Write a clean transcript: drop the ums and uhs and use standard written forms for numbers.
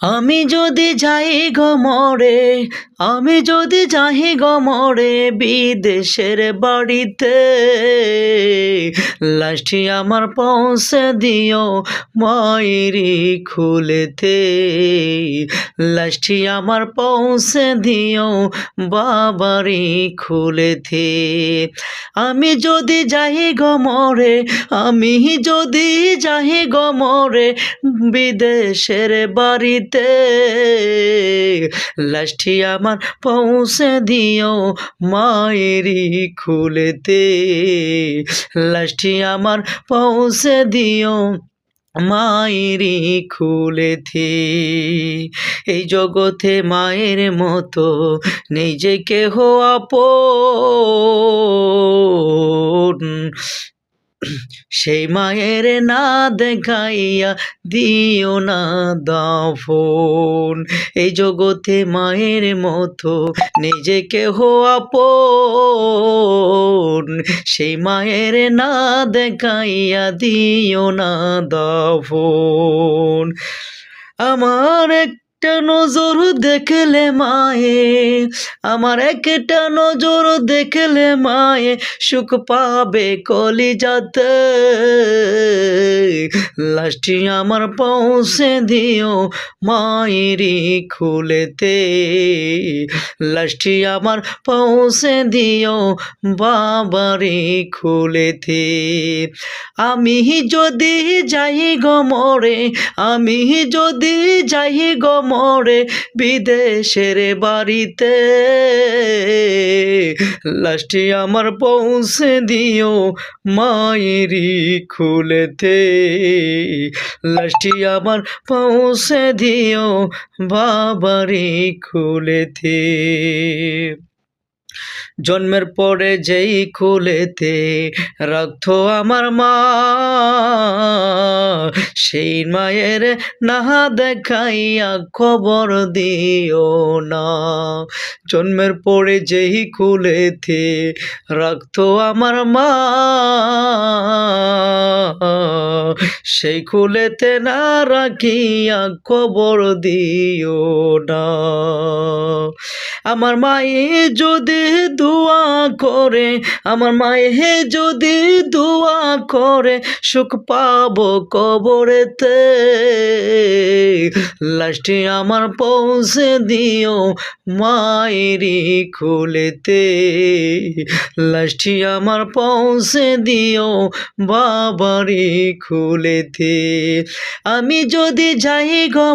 আমি যদি যাই গো মরে, আমি যদি যাই গো মরে বিদেশের বাড়িতে, লাশটি আমার পৌঁছে দিও মায়েরি খুলেতে, লাশটি আমার পৌঁছে দিও বাবারি খুলেতে। আমি যদি যাই গো মরে, আমি যদি যাই গো মরে বিদেশের বাড়িতে, লাশটি আমার পৌঁছে দিও মায়েরি খুলেতে, লাশটি আমার পৌঁছে দিও মায়েরি খুলেতে। এই জগতে মায়ের মতো নেই যে কেহ আপন, সেই মায়ের না দেখাইয়া দিও না দাফন। এই জগতে মায়ের মতো নিজে কেহ আপন, সেই মায়ের না দেখাইয়া দিও না দাফন। আমার একটা নজর দেখলে মায়ে, আমার একটা নজর দেখলে মায়ে সুখ পাবে কলিজাতে, লাশটি আমার পৌঁছে দিও মায়েরি খুলেতে, লাশটি আমার পৌঁছে দিও বাবারি খুলেতে। আমি যদি যাই গো মরে, আমি যদি যাই গো মরে বিদেশের বাড়িতে, লাশটি আমার পৌঁছে দিও মায়েরি খুলেতে, লাশটি আমার পৌঁছে দিও বাবারি খুলেতে। জন্মের পরে যেই খুলেতে রাখতো আমার মা, সেই মায়ের না দেখাইয়া খবর দিও না। জন্মের পরে যেই খুলেতে রাখতো আমার মা, সেই খুলেতে না রাখিয়া খবর দিও না। আমার মায়ে যদি দোয়া করে, আমার মায়ে যদি দোয়া করে সুখ পাবো কবরেতে, লাশটি আমার পৌঁছে দিও মায়েরি খুলেতে, লাশটি আমার পৌঁছে দিও বাবারি খুলেতে। আমি যদি যাই গো